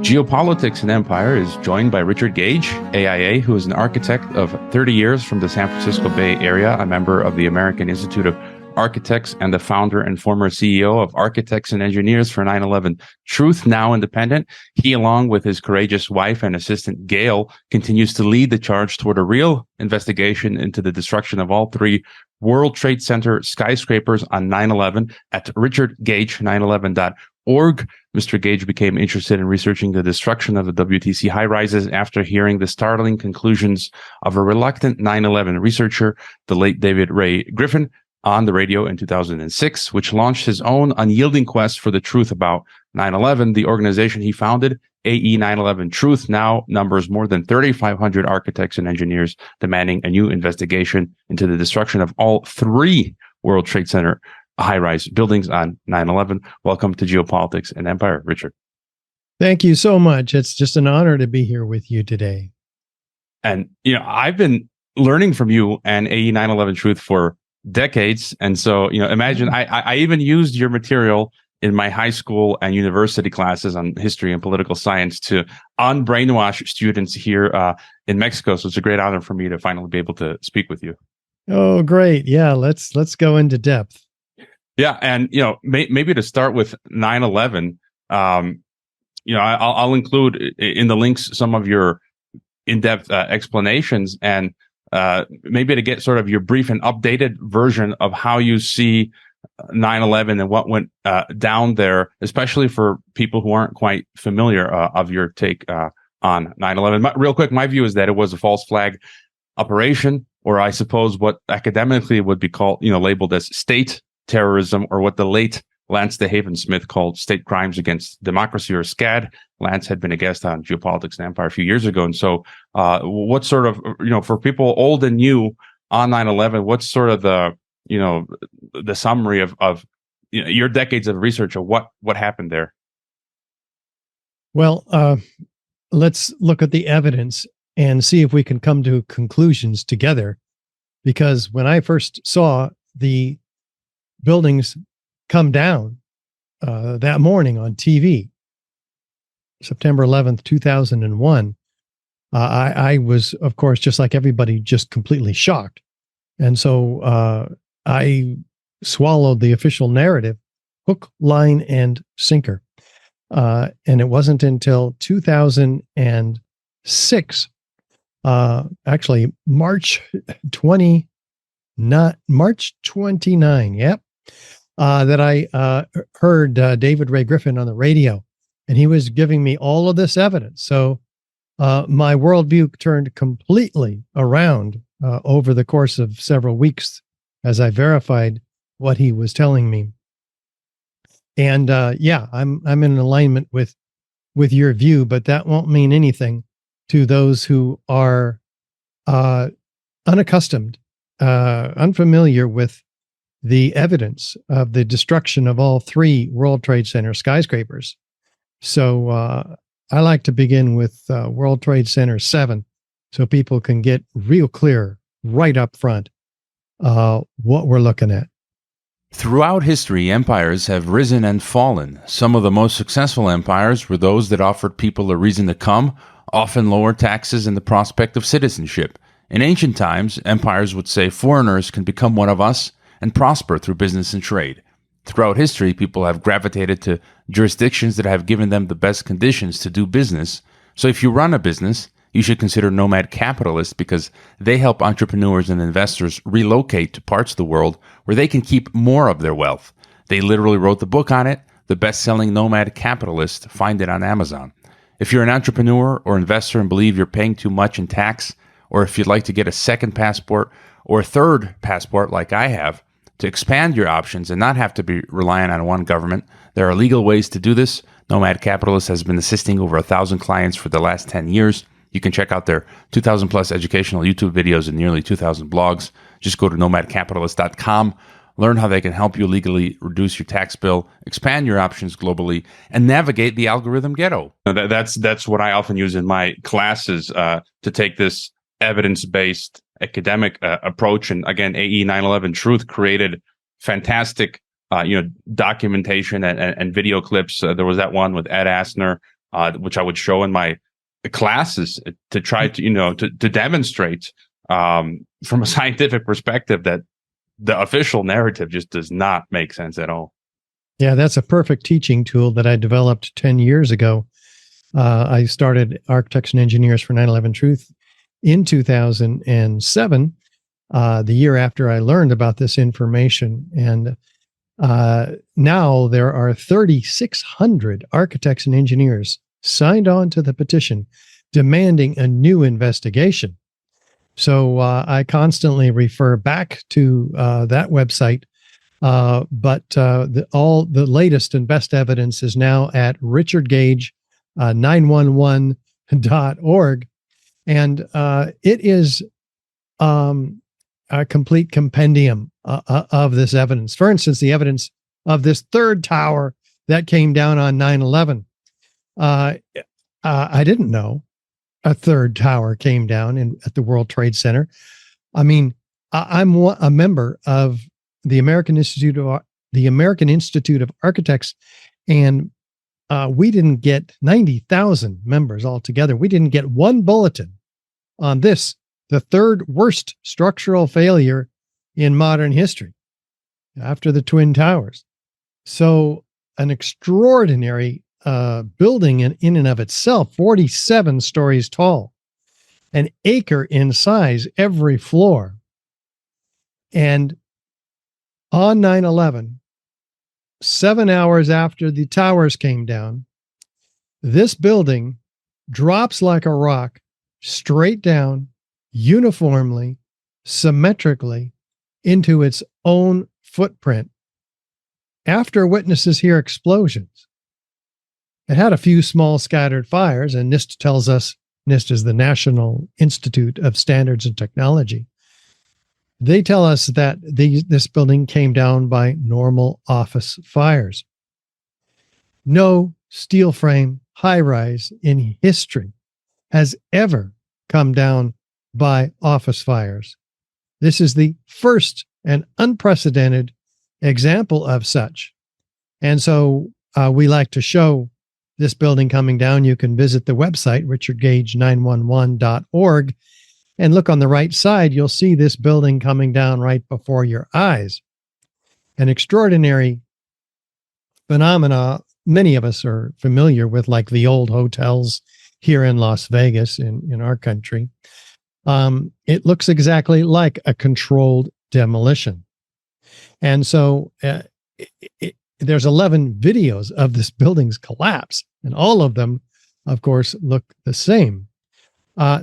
Geopolitics and Empire is joined by Richard Gage, AIA, who is an architect of 30 years from the San Francisco Bay Area, a member of the American Institute of Architects, and the founder and former CEO of Architects and Engineers for 9/11 Truth, now independent. He, along with his courageous wife and assistant, Gail, continues to lead the charge toward a real investigation into the destruction of all three World Trade Center skyscrapers on 9/11 at richardgage911.org. Mr. Gage became interested in researching the destruction of the WTC high-rises after hearing the startling conclusions of a reluctant 9/11 researcher, the late David Ray Griffin, on the radio in 2006, which launched his own unyielding quest for the truth about 9/11. The organization he founded, AE 9/11 Truth, now numbers more than 3,500 architects and engineers demanding a new investigation into the destruction of all three World Trade Center high-rise buildings on 9/11. Welcome to Geopolitics and Empire, Richard. Thank you so much. It's just an honor to be here with you today. And, I've been learning from you and AE 9/11 Truth for decades. And so, imagine I even used your material in my high school and university classes on history and political science to unbrainwash students here in Mexico. So it's a great honor for me to finally be able to speak with you. Oh, great. Yeah, let's go into depth. Yeah. And, maybe to start with 9/11, I'll include in the links some of your in-depth explanations and maybe to get sort of your brief and updated version of how you see 9/11 and what went down there, especially for people who aren't quite familiar of your take on 9/11. Real quick, my view is that it was a false flag operation, or I suppose what academically would be called, labeled as state terrorism, or what the late Lance DeHaven Smith called state crimes against democracy, or SCAD. Lance had been a guest on Geopolitics and Empire a few years ago. And so what sort of, for people old and new on 9/11, what's sort of the summary of your decades of research of what happened there? Well, let's look at the evidence and see if we can come to conclusions together. Because when I first saw the buildings come down that morning on TV, September 11th, 2001, I was, of course, just like everybody, just completely shocked. And so I swallowed the official narrative, hook, line, and sinker. And it wasn't until 2006, actually March 29, yep, that I heard David Ray Griffin on the radio, and he was giving me all of this evidence. So my worldview turned completely around over the course of several weeks as I verified what he was telling me. And I'm in alignment with your view, but that won't mean anything to those who are unaccustomed, unfamiliar with the evidence of the destruction of all three World Trade Center skyscrapers. So I like to begin with World Trade Center 7 so people can get real clear right up front what we're looking at. Throughout history, empires have risen and fallen. Some of the most successful empires were those that offered people a reason to come, often lower taxes and the prospect of citizenship. In ancient times, empires would say foreigners can become one of us and prosper through business and trade. Throughout history, people have gravitated to jurisdictions that have given them the best conditions to do business. So if you run a business, you should consider nomad capitalists because they help entrepreneurs and investors relocate to parts of the world where they can keep more of their wealth. They literally wrote the book on it, The Best-Selling Nomad Capitalist. Find it on Amazon. If you're an entrepreneur or investor and believe you're paying too much in tax, or if you'd like to get a second passport or a third passport like I have, to expand your options and not have to be reliant on one government, there are legal ways to do this. Nomad Capitalist has been assisting over 1,000 clients for the last 10 years. You can check out their 2,000 plus educational YouTube videos and nearly 2,000 blogs. Just go to nomadcapitalist.com, learn how they can help you legally reduce your tax bill, expand your options globally, and navigate the algorithm ghetto. That's what I often use in my classes to take this evidence-based academic approach. And again, AE 9/11 Truth created fantastic documentation and video clips. There was that one with Ed Asner which I would show in my classes to try to, to demonstrate from a scientific perspective that the official narrative just does not make sense at all. Yeah, that's a perfect teaching tool that I developed 10 years ago. I started Architects and Engineers for 9/11 Truth in 2007, the year after I learned about this information. And now there are 3,600 architects and engineers signed on to the petition demanding a new investigation. So I constantly refer back to that website. But all the latest and best evidence is now at Richard Gage 911.org. And it is a complete compendium of this evidence. For instance, the evidence of this third tower that came down on 9/11. I didn't know a third tower came down at the World Trade Center. I mean, I'm a member of the American Institute of Architects, and we didn't get 90,000 members altogether. We didn't get one bulletin on this, the third worst structural failure in modern history after the Twin Towers. So an extraordinary building in and of itself, 47 stories tall, an acre in size every floor. And on 9/11, 7 hours after the towers came down, this building drops like a rock straight down, uniformly, symmetrically into its own footprint. After witnesses hear explosions, it had a few small scattered fires, and NIST tells us, NIST is the National Institute of Standards and Technology. They tell us that this building came down by normal office fires. No steel frame high-rise in history has ever come down by office fires. This is the first and unprecedented example of such. And so we like to show this building coming down. You can visit the website, richardgage911.org, and look on the right side. You'll see this building coming down right before your eyes. An extraordinary phenomena many of us are familiar with, like the old hotels here in Las Vegas in our country. It looks exactly like a controlled demolition. And so there's 11 videos of this building's collapse, and all of them, of course, look the same.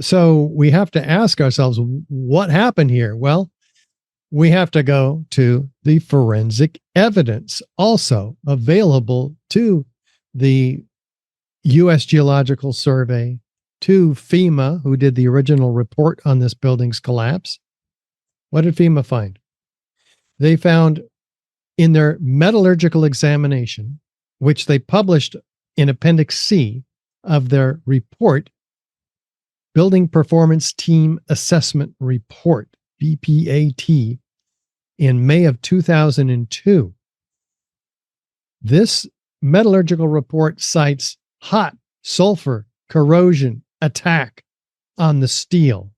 So we have to ask ourselves, what happened here? Well, we have to go to the forensic evidence also available to the U.S. Geological Survey, to FEMA, who did the original report on this building's collapse. What did FEMA find? They found in their metallurgical examination, which they published in Appendix C of their report, Building Performance Team Assessment Report, BPAT, in May of 2002. This metallurgical report cites hot sulfur corrosion attack on the steel,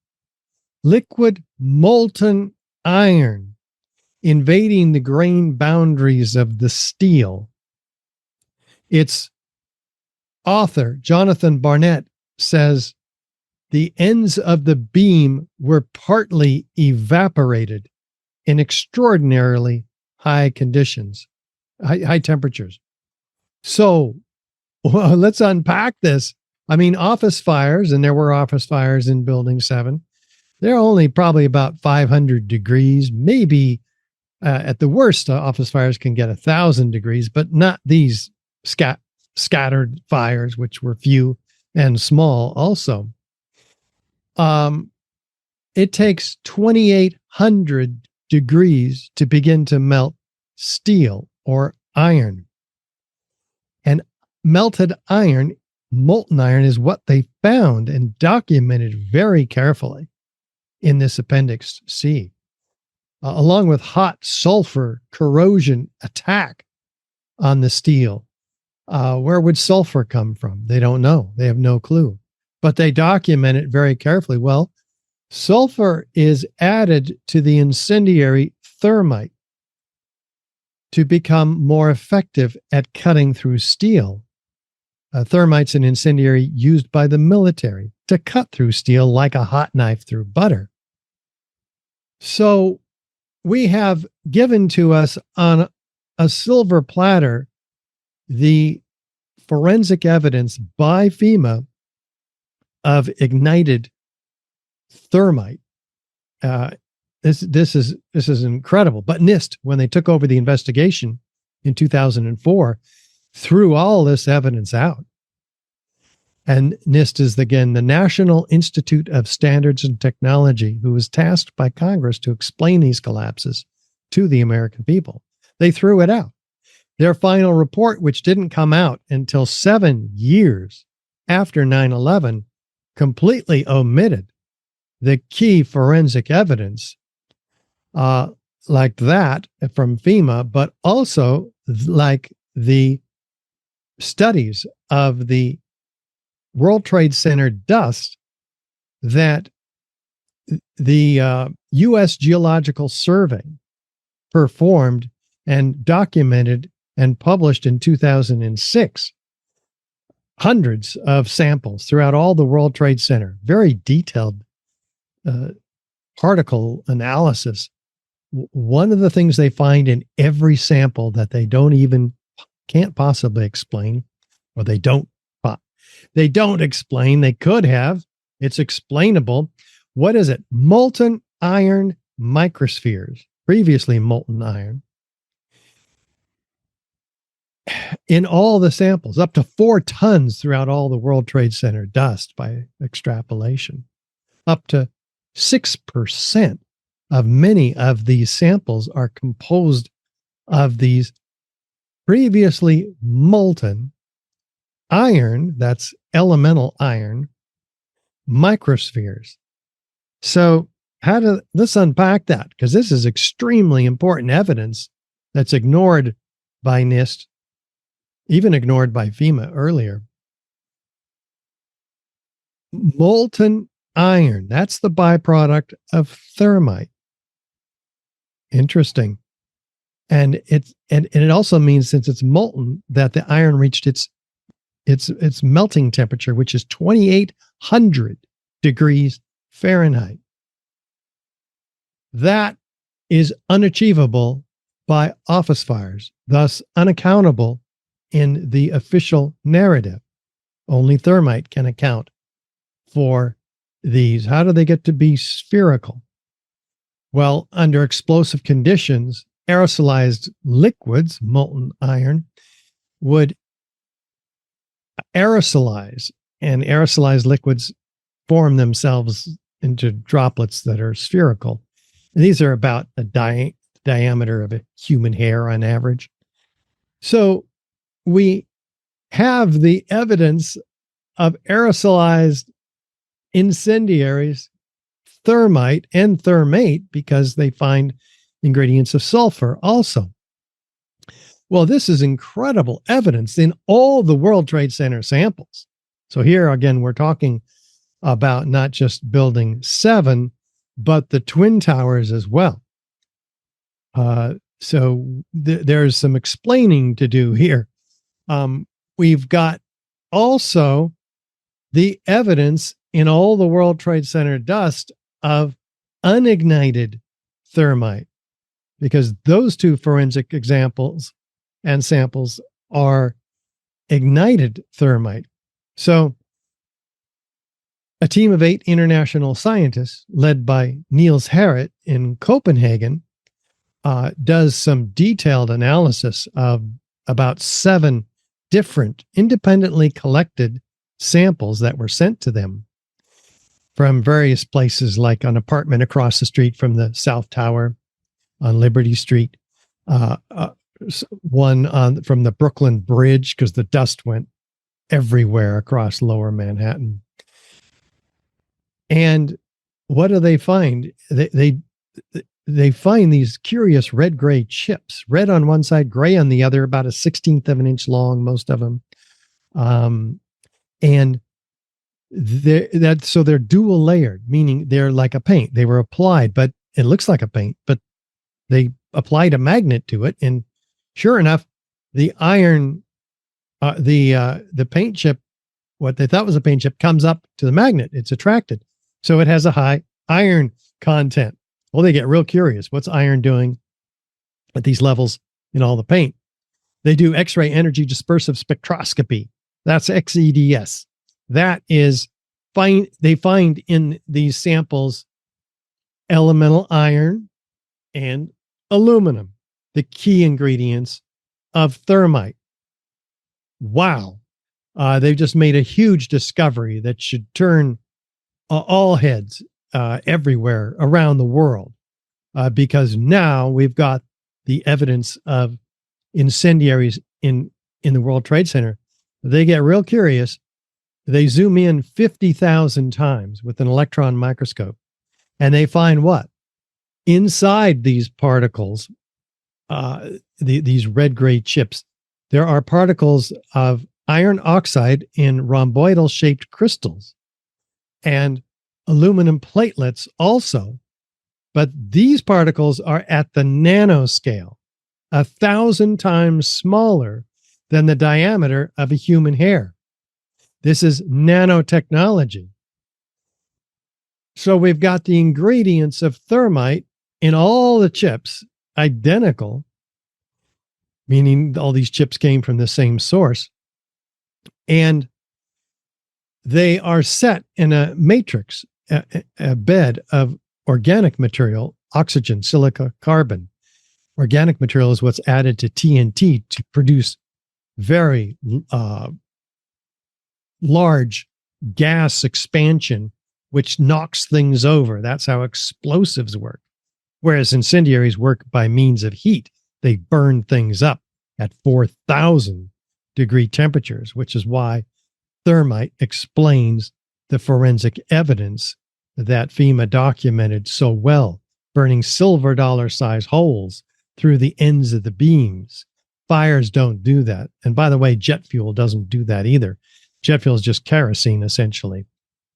liquid molten iron invading the grain boundaries of the steel. Its author, Jonathan Barnett, says the ends of the beam were partly evaporated in extraordinarily high conditions, high temperatures. So let's unpack this. I mean, office fires, and there were office fires in Building 7, they're only probably about 500 degrees, maybe at the worst, office fires can get 1,000 degrees, but not these scattered fires, which were few and small also. It takes 2,800 degrees to begin to melt steel or iron. And melted iron, molten iron, is what they found and documented very carefully in this Appendix C, along with hot sulfur corrosion attack on the steel. Where would sulfur come from? They don't know. They have no clue. But they document it very carefully. Well, sulfur is added to the incendiary thermite to become more effective at cutting through steel. Thermite's an incendiary used by the military to cut through steel like a hot knife through butter. So we have given to us on a silver platter the forensic evidence by FEMA of ignited thermite. This is incredible. But NIST, when they took over the investigation in 2004, threw all this evidence out. And NIST is, again, the National Institute of Standards and Technology, who was tasked by Congress to explain these collapses to the American people. They threw it out. Their final report, which didn't come out until 7 years after 9/11, completely omitted the key forensic evidence like that from FEMA, but also like the studies of the World Trade Center dust that the U.S. Geological Survey performed and documented and published in 2006. Hundreds of samples throughout all the World Trade Center, very detailed particle analysis. One of the things they find in every sample that they can't possibly explain, or they don't explain, they could have, it's explainable. What is it? Molten iron microspheres, previously molten iron, in all the samples, up to 4 tons throughout all the World Trade Center dust by extrapolation. Up to 6% of many of these samples are composed of these previously molten iron, that's elemental iron, microspheres. So let's unpack that, because this is extremely important evidence that's ignored by NIST, even ignored by FEMA earlier. Molten iron, that's the byproduct of thermite. Interesting. And it also means, since it's molten, that the iron reached its melting temperature, which is 2,800 degrees Fahrenheit. That is unachievable by office fires, thus unaccountable in the official narrative. Only thermite can account for these. How do they get to be spherical? Well, under explosive conditions, aerosolized liquids, molten iron, would aerosolize, and aerosolized liquids form themselves into droplets that are spherical. And these are about a diameter of a human hair on average. So we have the evidence of aerosolized incendiaries, thermite and thermate, because they find ingredients of sulfur also. Well, this is incredible evidence in all the World Trade Center samples. So here again, we're talking about not just Building 7, but the Twin Towers as well. So there's some explaining to do here. We've got also the evidence in all the World Trade Center dust of unignited thermite, because those two forensic examples and samples are ignited thermite. So a team of 8 international scientists led by Niels Harrit in Copenhagen does some detailed analysis of about 7 different independently collected samples that were sent to them from various places, like an apartment across the street from the South Tower on Liberty Street, one from the Brooklyn Bridge, because the dust went everywhere across Lower Manhattan. And what do they find? they find these curious red-gray chips, red on one side, gray on the other, about a 16th of an inch long, most of them. And so they're dual layered, meaning they're like a paint. They were applied, but it looks like a paint, but they applied a magnet to it. And sure enough, the iron, the paint chip, what they thought was a paint chip, comes up to the magnet. It's attracted. So it has a high iron content. Well, they get real curious. What's iron doing at these levels in all the paint? They do X-ray energy dispersive spectroscopy. That's XEDS. That is fine. They find in these samples elemental iron and aluminum, the key ingredients of thermite. Wow. They've just made a huge discovery that should turn all heads everywhere around the world, because now we've got the evidence of incendiaries in the World Trade Center. They get real curious. They zoom in 50,000 times with an electron microscope, and they find what? Inside these particles, these red-gray chips, there are particles of iron oxide in rhomboidal-shaped crystals and aluminum platelets also. But these particles are at the nanoscale, 1,000 times smaller than the diameter of a human hair. This is nanotechnology. So we've got the ingredients of thermite in all the chips, identical, meaning all these chips came from the same source. And they are set in a matrix, a bed of organic material, oxygen, silica, carbon. Organic material is what's added to TNT to produce very large gas expansion, which knocks things over. That's how explosives work. Whereas incendiaries work by means of heat. They burn things up at 4,000 degree temperatures, which is why thermite explains the forensic evidence that FEMA documented so well, burning silver dollar size holes through the ends of the beams. Fires don't do that. And by the way, jet fuel doesn't do that either. Jet fuel is just kerosene, essentially.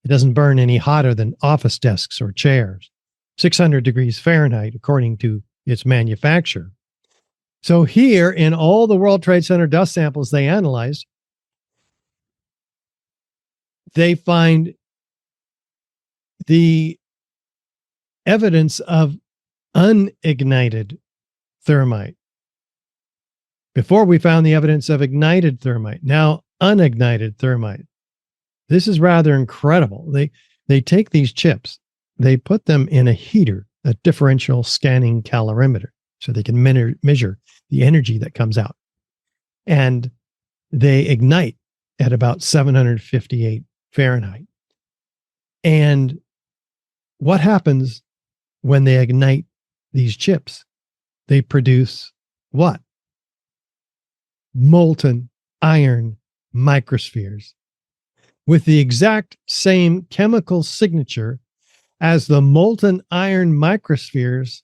It doesn't burn any hotter than office desks or chairs. 600 degrees Fahrenheit, according to its manufacturer. So here, in all the World Trade Center dust samples they analyzed, they find the evidence of unignited thermite. Before we found the evidence of ignited thermite, now unignited thermite. This is rather incredible. They take these chips, they put them in a heater, a differential scanning calorimeter, so they can measure the energy that comes out. And they ignite at about 758 Fahrenheit. And what happens when they ignite these chips? They produce what? Molten iron microspheres with the exact same chemical signature as the molten iron microspheres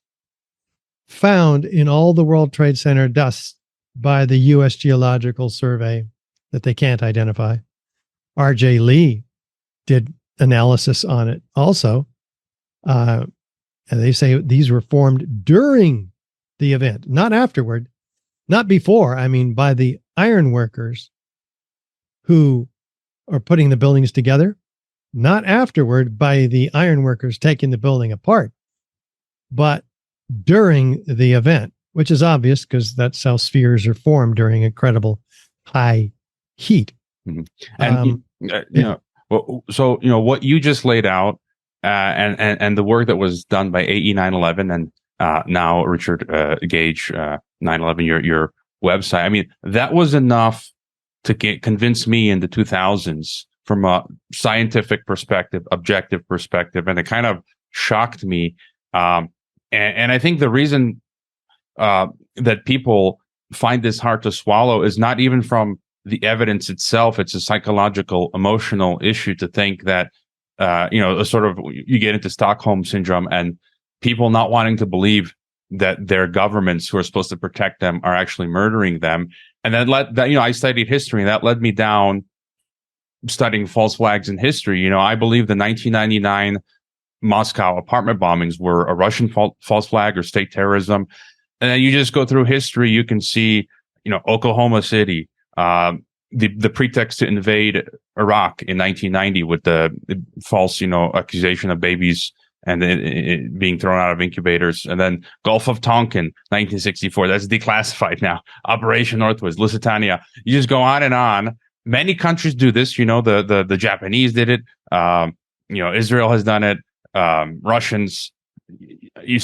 found in all the World Trade Center dust by the U.S. Geological Survey that they can't identify. R.J. Lee did analysis on it also. And they say these were formed during the event, not afterward, not before. I mean, by the iron workers who are putting the buildings together, not afterward by the iron workers taking the building apart, but during the event, which is obvious because that's how spheres are formed during incredible high heat. Mm-hmm. And so what you just laid out, and the work that was done by AE 9/11 and now Richard Gage 9/11, your website. I mean, that was enough to convince me in the 2000s from a scientific perspective, objective perspective, and it kind of shocked me. And I think the reason that people find this hard to swallow is not even from the evidence itself. It's a psychological, emotional issue to think that, sort of you get into Stockholm syndrome and people not wanting to believe that their governments who are supposed to protect them are actually murdering them. And then I studied history, and that led me down studying false flags in history. I believe the 1999 Moscow apartment bombings were a Russian false flag or state terrorism. And then you just go through history, you can see, Oklahoma City, the pretext to invade Iraq in 1990 with the false, accusation of babies and it being thrown out of incubators. And then Gulf of Tonkin, 1964, that's declassified now. Operation Northwoods, Lusitania. You just go on and on. Many countries do this. The Japanese did it. Israel has done it. Russians,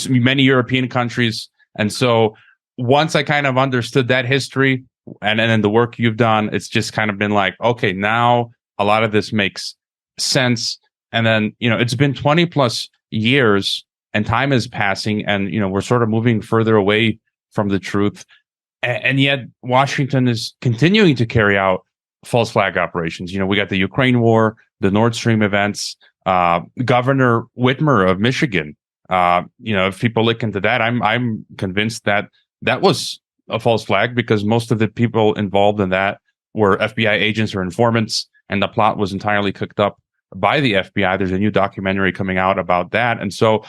many European countries. And so once I kind of understood that history and then the work you've done, it's just kind of been like, okay, now a lot of this makes sense. And then, it's been 20 plus years and time is passing and, we're sort of moving further away from the truth. And yet Washington is continuing to carry out false flag operations. We got the Ukraine war, the Nord Stream events, Governor Whitmer of Michigan. If people look into that, I'm convinced that was a false flag because most of the people involved in that were FBI agents or informants, and the plot was entirely cooked up by the FBI. There's a new documentary coming out about that. And so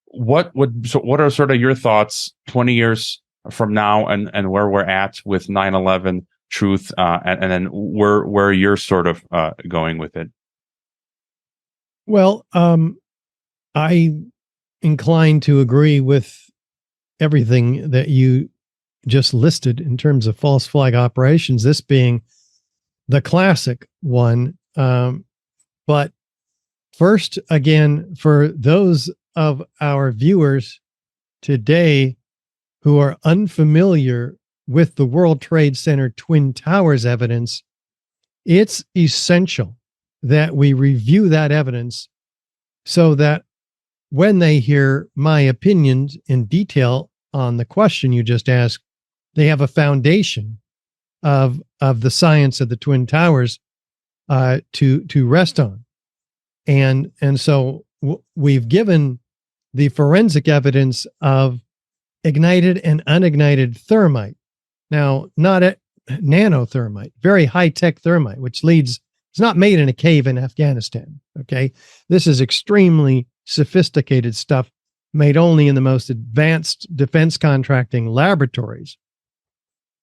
what are sort of your thoughts 20 years from now and where we're at with 9/11 truth, and then where you're sort of going with it? Well, I inclined to agree with everything that you just listed in terms of false flag operations, this being the classic one. But first, again, for those of our viewers today who are unfamiliar with the World Trade Center Twin Towers evidence, it's essential that we review that evidence so that when they hear my opinions in detail on the question you just asked, they have a foundation of the science of the Twin Towers to rest on. And so we've given the forensic evidence of ignited and unignited thermite. Now, not nanothermite, very high-tech thermite, which it's not made in a cave in Afghanistan, okay? This is extremely sophisticated stuff made only in the most advanced defense contracting laboratories.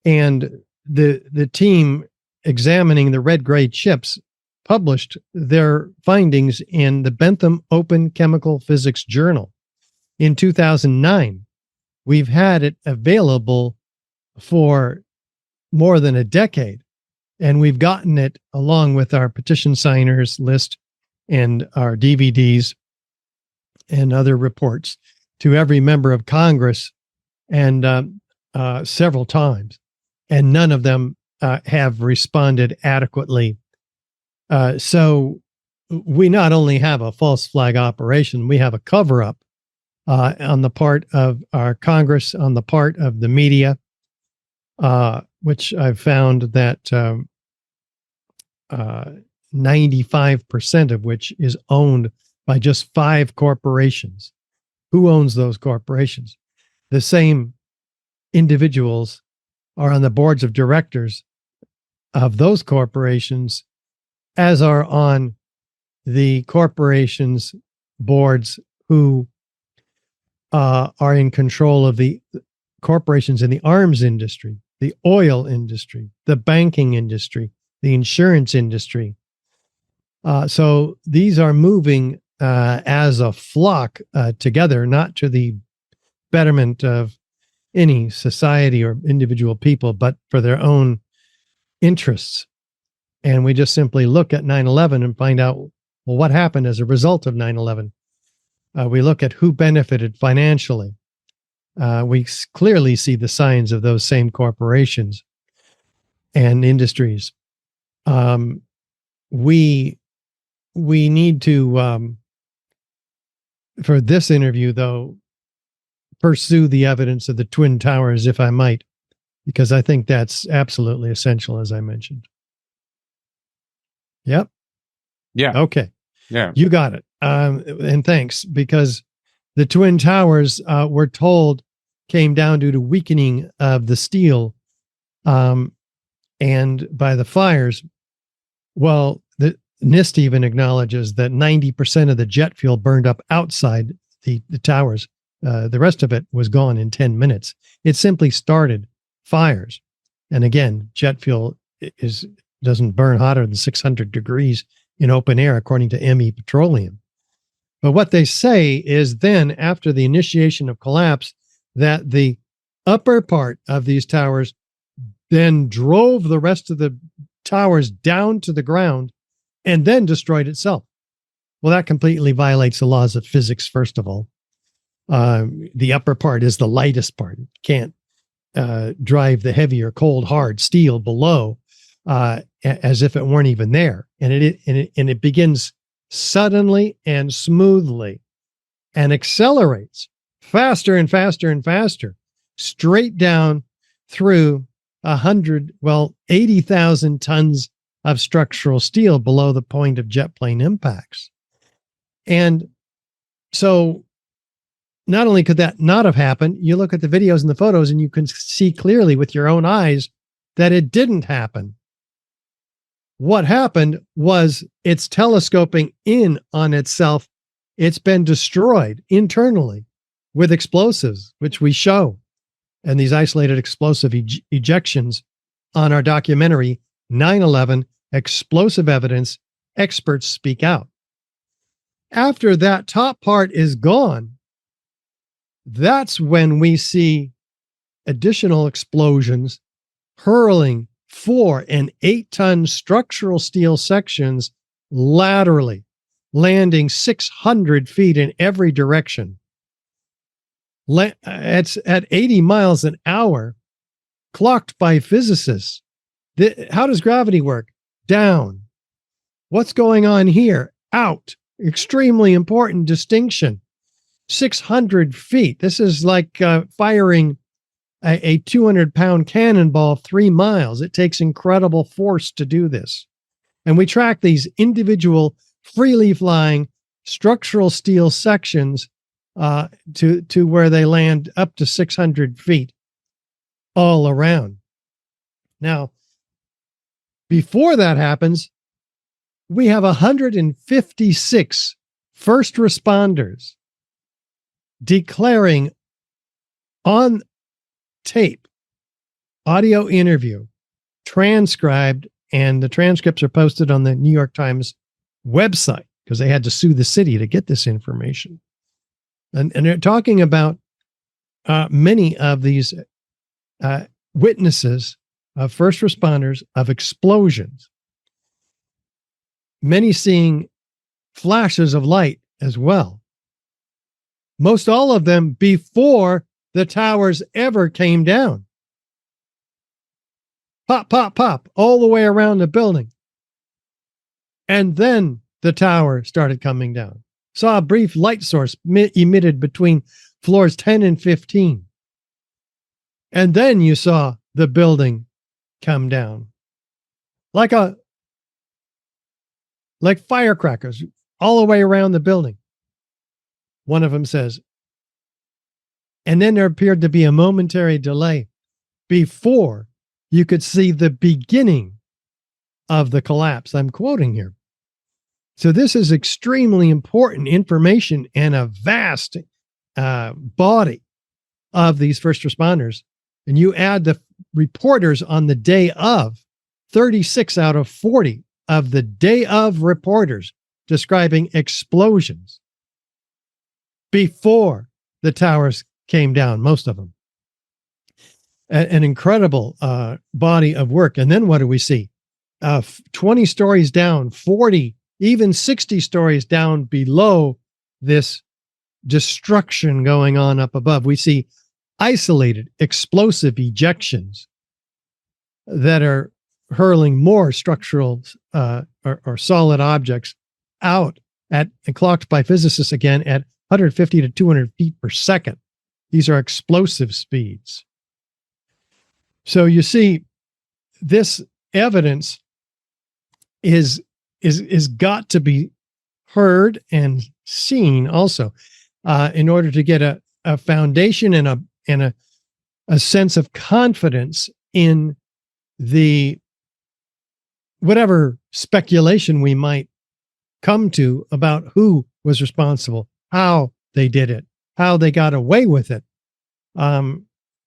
And the team examining the red-gray chips published their findings in the Bentham Open Chemical Physics Journal in 2009. We've had it available for more than a decade, and we've gotten it along with our petition signers list and our DVDs and other reports to every member of Congress and several times, and none of them have responded adequately. So we not only have a false flag operation, we have a cover-up on the part of our Congress, on the part of the media, which I've found that 95% of which is owned by just 5 corporations. Who owns those corporations? The same individuals are on the boards of directors of those corporations as are on the corporations' boards who are in control of the corporations in the arms industry, the oil industry, the banking industry, the insurance industry. So these are moving as a flock together, not to the betterment of any society or individual people, but for their own interests. And we just simply look at 9/11 and find out, well, what happened as a result of 9/11? We look at who benefited financially. We clearly see the signs of those same corporations and industries. We need to, for this interview, though, pursue the evidence of the Twin Towers, if I might, because I think that's absolutely essential, as I mentioned. Yep. Yeah. Okay. Yeah. You got it. And thanks, because The Twin Towers, we're told, came down due to weakening of the steel and by the fires. Well, the NIST even acknowledges that 90% of the jet fuel burned up outside the towers. The rest of it was gone in 10 minutes. It simply started fires. And again, jet fuel doesn't burn hotter than 600 degrees in open air, according to ME Petroleum. But what they say is then, after the initiation of collapse, that the upper part of these towers then drove the rest of the towers down to the ground and then destroyed itself. Well, that completely violates the laws of physics, first of all. The upper part is the lightest part. It can't drive the heavier, cold, hard steel below as if it weren't even there. And it begins suddenly and smoothly and accelerates faster and faster and faster, straight down through 80,000 tons of structural steel below the point of jet plane impacts. And so not only could that not have happened, you look at the videos and the photos and you can see clearly with your own eyes that it didn't happen. What happened was it's telescoping in on itself. It's been destroyed internally with explosives, which we show, and these isolated explosive ejections on our documentary, 9/11, Explosive Evidence, Experts Speak Out. After that top part is gone, that's when we see additional explosions hurling 4 and 8 ton structural steel sections laterally, landing 600 feet in every direction. It's at 80 miles an hour, clocked by physicists. How does gravity work? Down. What's going on here? Out. Extremely important distinction. 600 feet. This is like firing a 200-pound cannonball 3 miles. It takes incredible force to do this. And we track these individual freely flying structural steel sections to where they land up to 600 feet all around. Now, before that happens, we have 156 first responders declaring on tape, audio interview, transcribed, and the transcripts are posted on the New York Times website because they had to sue the city to get this information. And they're talking about many of these witnesses of first responders of explosions, many seeing flashes of light as well. Most all of them before the towers ever came down. Pop, pop, pop, all the way around the building. And then the tower started coming down. Saw a brief light source emitted between floors 10 and 15. And then you saw the building come down. Like firecrackers all the way around the building. One of them says, and then there appeared to be a momentary delay before you could see the beginning of the collapse. I'm quoting here. So this is extremely important information and a vast body of these first responders. And you add the reporters on the day of, 36 out of 40 of the day of reporters describing explosions before the towers came down, most of them. An incredible body of work. And then what do we see? 20 stories down, 40, even 60 stories down below this destruction going on up above, we see isolated explosive ejections that are hurling more structural or solid objects out and clocked by physicists again at 150 to 200 feet per second. These are explosive speeds. So you see, this evidence is got to be heard and seen also. in order to get a foundation and a sense of confidence in the whatever speculation we might come to about who was responsible, how they did it, how they got away with it.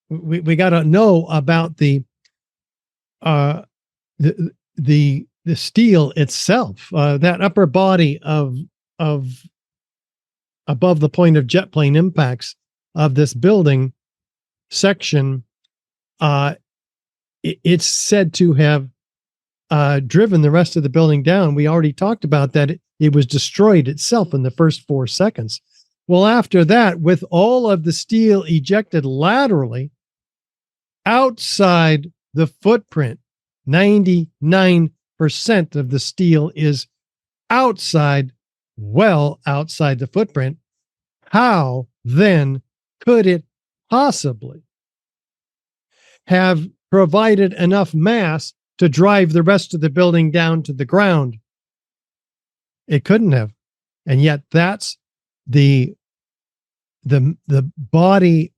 We got to know about the steel itself, that upper body of above the point of jet plane impacts of this building section. It's said to have driven the rest of the building down. We already talked about that. It was destroyed itself in the first 4 seconds. Well, after that, with all of the steel ejected laterally outside the footprint, 99% of the steel is outside, well outside the footprint. How then could it possibly have provided enough mass to drive the rest of the building down to the ground? It couldn't have. And yet that's the body,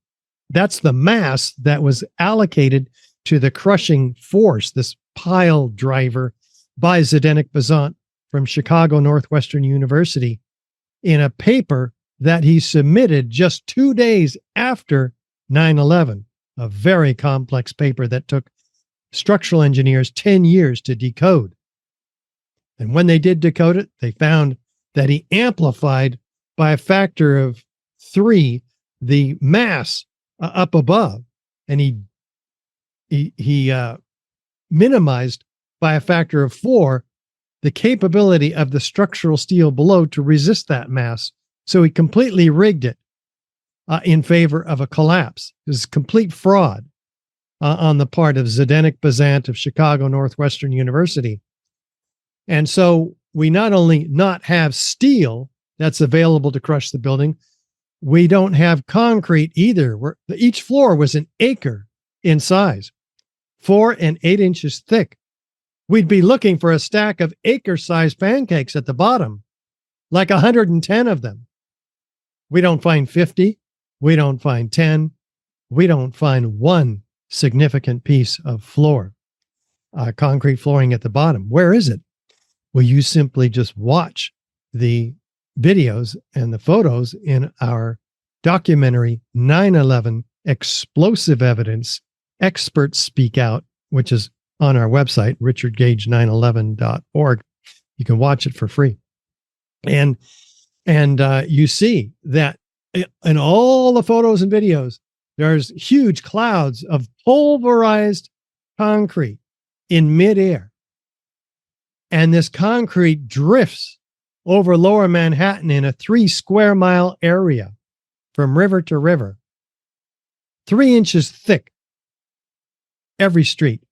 that's the mass that was allocated to the crushing force, this pile driver by Zdeněk Bazant from Chicago Northwestern University in a paper that he submitted just 2 days after 9/11, a very complex paper that took structural engineers 10 years to decode. And when they did decode it, they found that he amplified by a factor of 3 the mass up above, and he minimized by a factor of 4 the capability of the structural steel below to resist that mass. So he completely rigged it in favor of a collapse. It was complete fraud on the part of Zdeněk Bazant of Chicago Northwestern University. And so we not only not have steel that's available to crush the building, we don't have concrete either. Each floor was an acre in size, 4 and 8 inches thick. We'd be looking for a stack of acre-sized pancakes at the bottom, like 110 of them. We don't find 50. We don't find 10. We don't find one significant piece of floor, concrete flooring at the bottom. Where is it? Well, you simply just watch the videos and the photos in our documentary 9/11 Explosive Evidence Experts Speak Out, which is on our website, richardgage911.org. You can watch it for free. And you see that in all the photos and videos, there's huge clouds of pulverized concrete in midair. And this concrete drifts over lower Manhattan in a 3 square mile area from river to river, 3 inches thick, every street,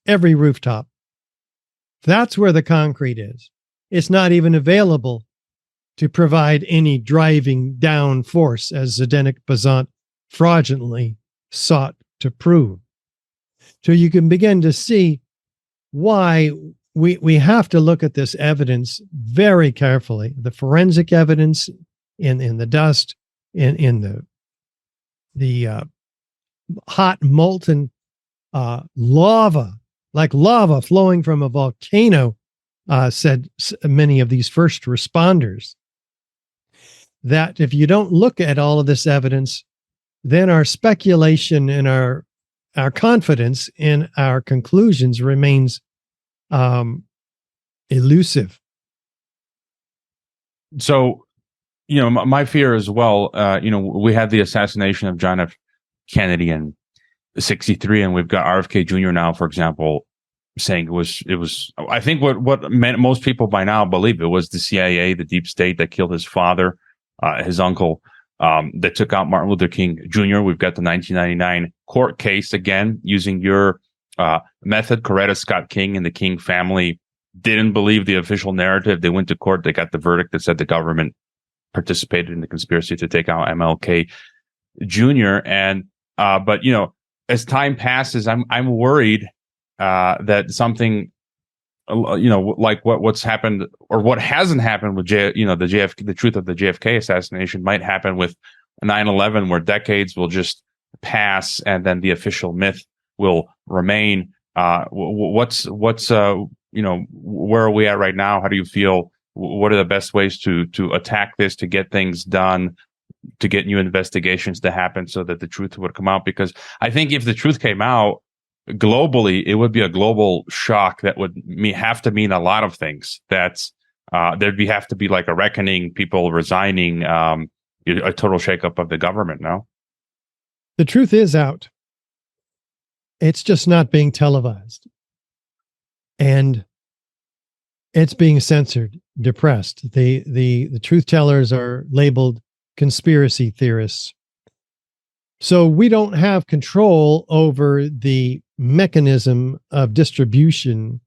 every rooftop. That's where the concrete is. It's not even available to provide any driving down force, as Zdeněk Bazant fraudulently sought to prove. So you can begin to see why we have to look at this evidence very carefully. The forensic evidence in the dust, in the hot molten lava, like lava flowing from a volcano, said many of these first responders. That if you don't look at all of this evidence, then our speculation and our confidence in our conclusions remains elusive. So, my fear as well, we had the assassination of John F. Kennedy in 1963, and we've got RFK Jr. now, for example, saying it was, I think what most people by now believe, it was the CIA, the deep state that killed his father, his uncle, that took out Martin Luther King Jr. We've got the 1999 court case, again, using your method. Coretta Scott King and the King family didn't believe the official narrative. They went to court. They got the verdict that said the government participated in the conspiracy to take out MLK Jr. And, but, as time passes, I'm worried that something like what's happened or what hasn't happened with the truth of the JFK assassination might happen with 9/11, where decades will just pass and then the official myth will remain. What's where are we at right now? How do you feel? What are the best ways to attack this, to get things done, to get new investigations to happen so that the truth would come out? Because I think if the truth came out globally, it would be a global shock that would have to mean a lot of things. That's there'd have to be like a reckoning, people resigning, a total shakeup of the government. No, the truth is out. It's just not being televised, and it's being censored, depressed. The truth tellers are labeled conspiracy theorists. So we don't have control over the mechanism of distribution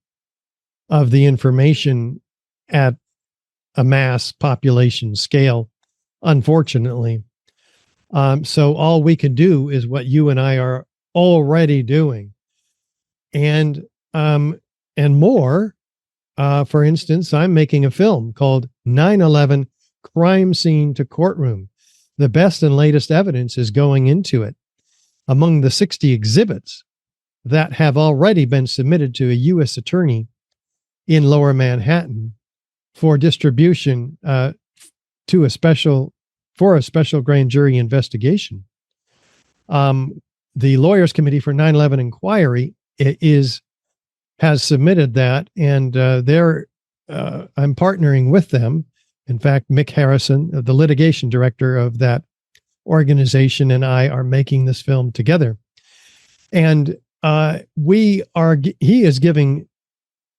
of the information at a mass population scale, unfortunately. So all we can do is what you and I are already doing, and more. For instance, I'm making a film called 9/11 Crime Scene to Courtroom. The best and latest evidence is going into it. Among the 60 exhibits that have already been submitted to a U.S. attorney in Lower Manhattan for distribution for a special grand jury investigation. The Lawyers Committee for 9/11 Inquiry has submitted that, and I'm partnering with them. In fact, Mick Harrison, the litigation director of that organization, and I are making this film together. And he is giving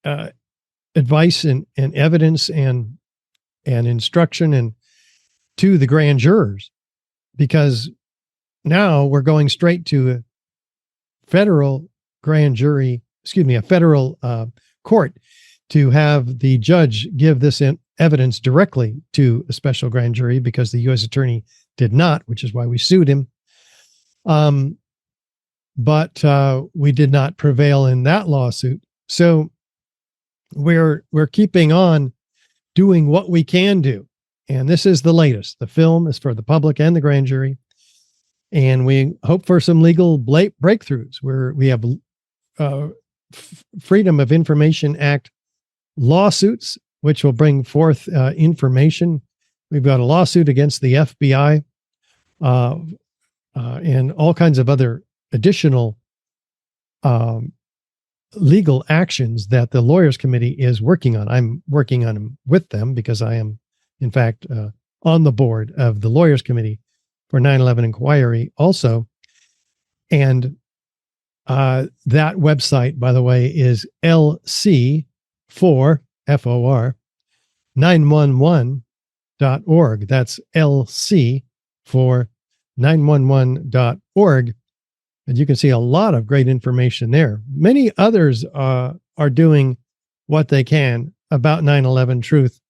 advice and evidence and instruction and to the grand jurors, because now we're going straight to a federal court to have the judge give this evidence directly to a special grand jury, because the U.S. attorney did not, which is why we sued him. But we did not prevail in that lawsuit. So we're keeping on doing what we can do. And this is the latest. The film is for the public and the grand jury. And we hope for some legal breakthroughs where we have Freedom of Information Act lawsuits, which will bring forth information. We've got a lawsuit against the FBI and all kinds of other additional legal actions that the Lawyers Committee is working on. I'm working on them with them because I am, in fact, on the board of the Lawyers Committee for 9/11 Inquiry also. And that website, by the way, is LC4, FOR, 911.org. That's LC for 911.org. And you can see a lot of great information there. Many others are doing what they can about 9/11 truth.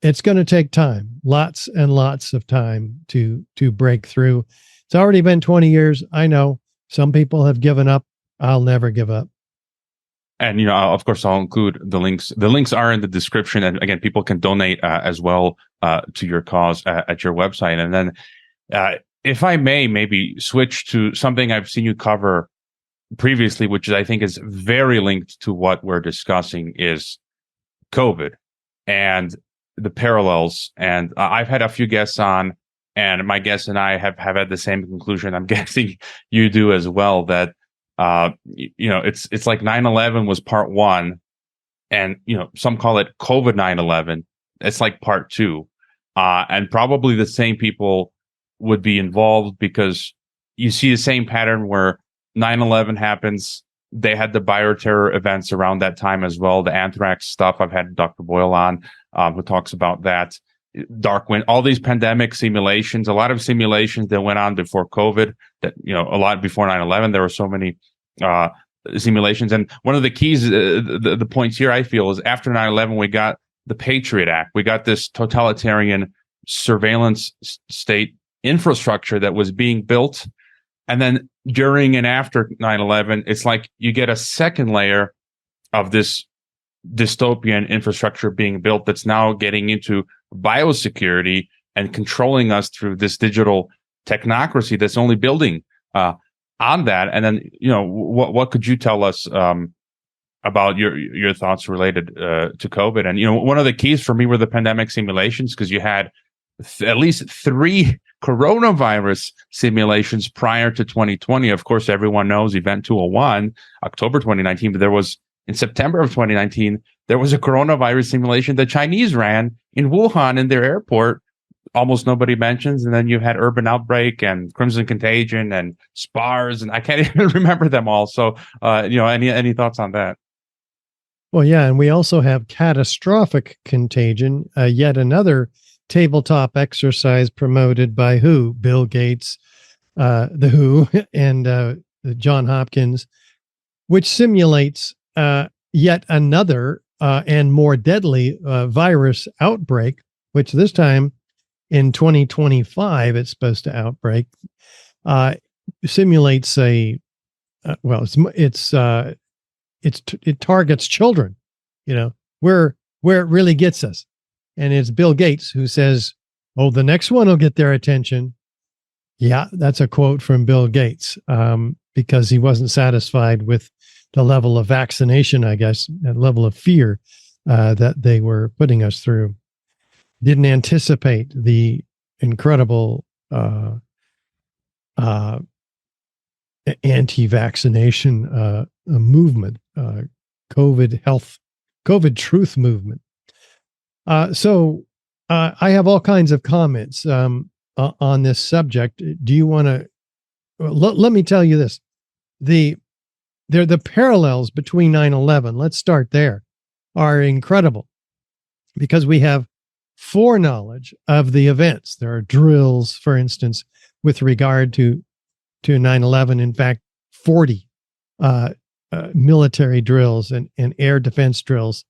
It's going to take time, lots and lots of time to break through. It's already been 20 years. I know some people have given up. I'll never give up. And, of course, I'll include the links. The links are in the description. And again, people can donate as well to your cause at your website. And then if I may maybe switch to something I've seen you cover previously, which I think is very linked to what we're discussing, is COVID and the parallels. And I've had a few guests on, and my guests and I have had the same conclusion. I'm guessing you do as well, that it's like 9/11 was part one, and some call it COVID 9/11. It's like part two, and probably the same people would be involved, because you see the same pattern where 9/11 happens. They had the bioterror events around that time as well. The anthrax stuff. I've had Dr. Boyle on, who talks about that. Dark wind, all these pandemic simulations, a lot of simulations that went on before COVID, that, a lot before 9/11, there were so many simulations. And one of the keys, the points here, I feel, is after 9/11, we got the Patriot Act. We got this totalitarian surveillance state infrastructure that was being built. And then during and after 9/11, it's like you get a second layer of this dystopian infrastructure being built that's now getting into biosecurity and controlling us through this digital technocracy that's only building on that. And then, what could you tell us about your thoughts related to COVID? And one of the keys for me were the pandemic simulations, because you had at least 3 coronavirus simulations prior to 2020. Of course, everyone knows Event 201, October 2019, but there was, in September of 2019, there was a coronavirus simulation the Chinese ran in Wuhan in their airport. Almost nobody mentions. And then you had Urban Outbreak and Crimson Contagion and SPARS, and I can't even remember them all. So, any thoughts on that? Well, yeah, and we also have Catastrophic Contagion, yet another tabletop exercise promoted by who? Bill Gates, the WHO, and John Hopkins, which simulates yet another and more deadly virus outbreak, which this time in 2025 it's supposed to outbreak. Simulates it targets children, where it really gets us. And it's Bill Gates who says, "Oh, the next one will get their attention." Yeah, that's a quote from Bill Gates, because he wasn't satisfied with the level of vaccination, I guess, and level of fear that they were putting us through. Didn't anticipate the incredible anti-vaccination movement, COVID truth movement. So I have all kinds of comments on this subject. Do you want to? Let me tell you this: the parallels between 9/11. Let's start there. Are incredible, because we have foreknowledge of the events. There are drills, for instance, with regard to 9/11. In fact, 40 military drills and air defense drills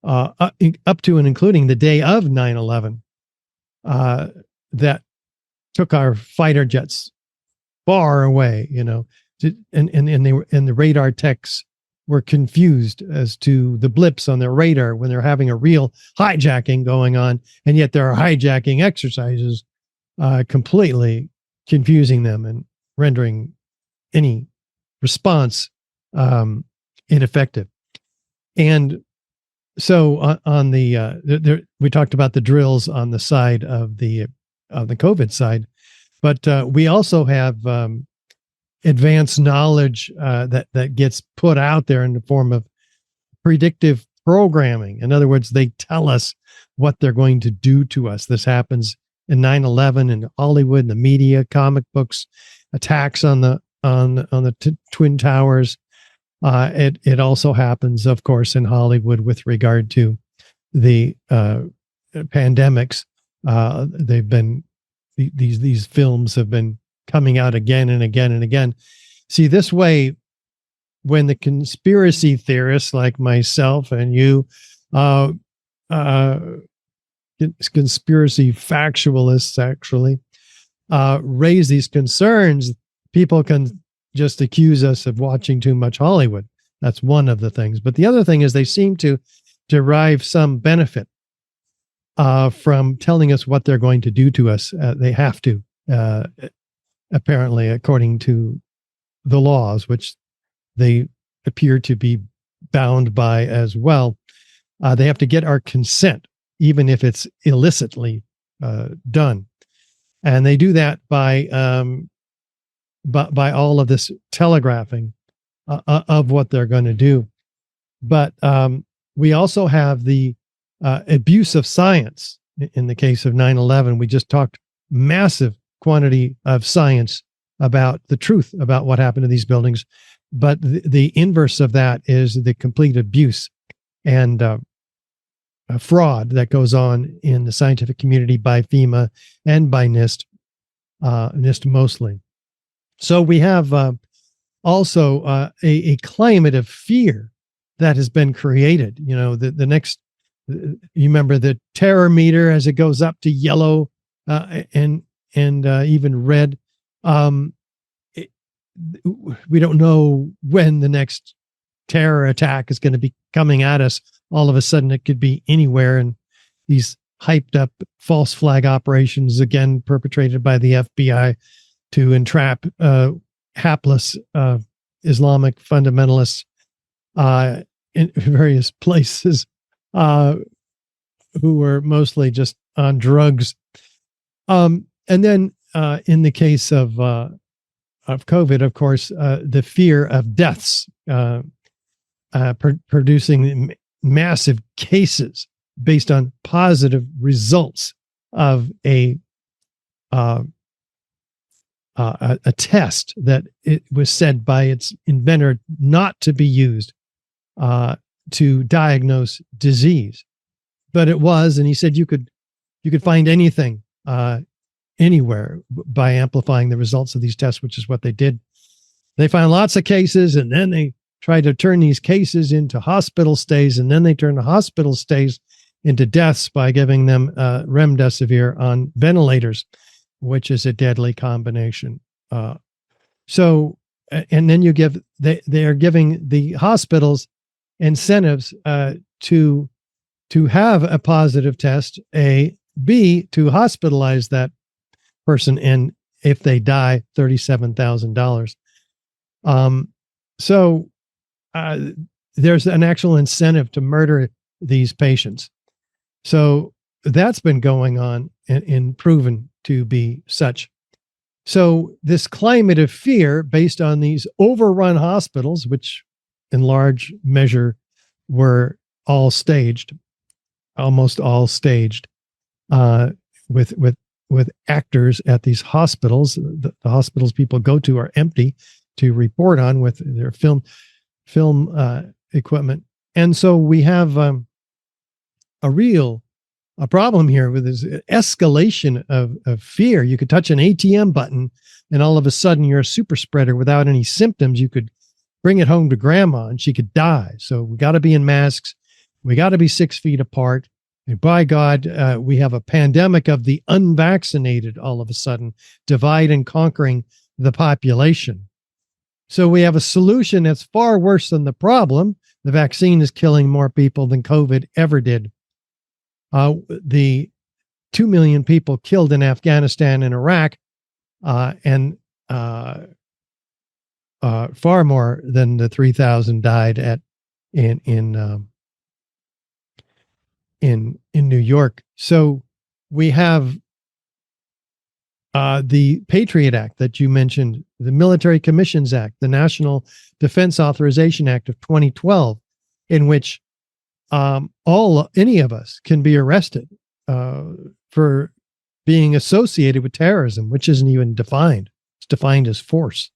up to and including the day of 9/11 that took our fighter jets far away. And the radar techs were confused as to the blips on their radar when they're having a real hijacking going on, and yet there are hijacking exercises, completely confusing them and rendering any response ineffective. And so on we talked about the drills on the side of the COVID side, but we also have advanced knowledge that gets put out there in the form of predictive programming. In other words, they tell us what they're going to do to us. This happens in 9/11 in Hollywood, in the media, comic books, attacks on the Twin Towers. It also happens, of course, in Hollywood with regard to the pandemics. They've been these films have been coming out again and again and again. See, this way, when the conspiracy theorists like myself and you, conspiracy factualists actually, raise these concerns, people can just accuse us of watching too much Hollywood. That's one of the things. But the other thing is they seem to derive some benefit from telling us what they're going to do to us. They have to, apparently, according to the laws, which they appear to be bound by as well. They have to get our consent, even if it's illicitly done. And they do that by all of this telegraphing of what they're going to do. But we also have the abuse of science. In the case of 9/11, we just talked massive quantity of science about the truth about what happened to these buildings. But the inverse of that is the complete abuse and fraud that goes on in the scientific community by FEMA and by NIST, NIST mostly. So we have also a climate of fear that has been created. The next, you remember the terror meter as it goes up to yellow and even red. We don't know when the next terror attack is going to be coming at us. All of a sudden, it could be anywhere. And these hyped up false flag operations, again, perpetrated by the FBI to entrap hapless Islamic fundamentalists in various places who were mostly just on drugs. And then in the case of COVID, of course, the fear of deaths producing massive cases based on positive results of a test that it was said by its inventor not to be used to diagnose disease, but it was, and he said you could find anything anywhere by amplifying the results of these tests, which is what they did. They found lots of cases, and then they tried to turn these cases into hospital stays, and then they turned the hospital stays into deaths by giving them remdesivir on ventilators, which is a deadly combination. And then they are giving the hospitals incentives to have a positive test, A, B, to hospitalize that person, and if they die, $37,000. There's an actual incentive to murder these patients. So that's been going on and proven to be such. So this climate of fear based on these overrun hospitals, which in large measure were all staged, almost all staged, with actors at these hospitals. The hospitals people go to are empty to report on with their film equipment. And so we have a problem here with this escalation of fear. You could touch an ATM button and all of a sudden you're a super spreader without any symptoms. You could bring it home to grandma and she could die. So we got to be in masks. We got to be 6 feet apart. And by God, we have a pandemic of the unvaccinated all of a sudden, divide and conquering the population. So we have a solution that's far worse than the problem. The vaccine is killing more people than COVID ever did. The 2 million people killed in Afghanistan and Iraq, and far more than the 3,000 died in New York. So we have the Patriot Act that you mentioned, the Military Commissions Act, the National Defense Authorization Act of 2012, in which any of us can be arrested for being associated with terrorism, which isn't even defined. It's defined as force.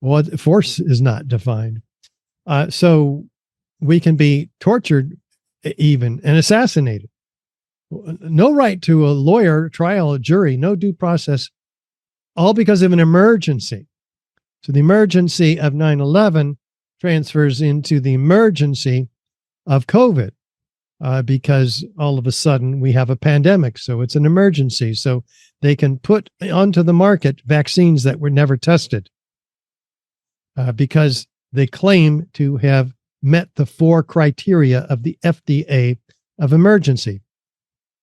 Well, force is not defined. So we can be tortured even and assassinated. No right to a lawyer, trial, a jury, no due process, all because of an emergency. So the emergency of 9/11 transfers into the emergency of COVID because all of a sudden we have a pandemic. So it's an emergency. So they can put onto the market vaccines that were never tested because they claim to have met the 4 criteria of the FDA of emergency.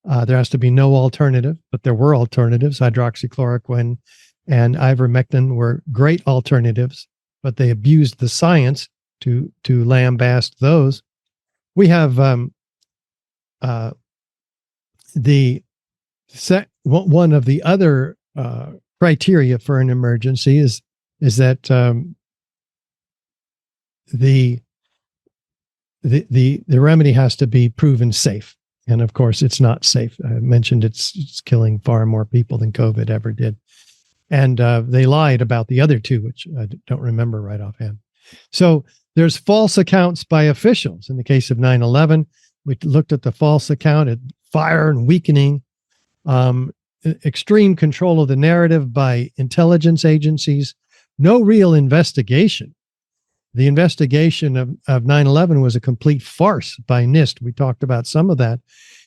There has to be no alternative, but there were alternatives. Hydroxychloroquine and ivermectin were great alternatives, but they abused the science to lambaste those. We have one of the other criteria for an emergency is that the remedy has to be proven safe. And of course, it's not safe. I mentioned it's killing far more people than COVID ever did. And they lied about the other 2, which I don't remember right offhand. So there's false accounts by officials. In the case of 9/11, we looked at the false account at fire and weakening, extreme control of the narrative by intelligence agencies, no real investigation. The investigation of 9/11 was a complete farce by NIST. We talked about some of that.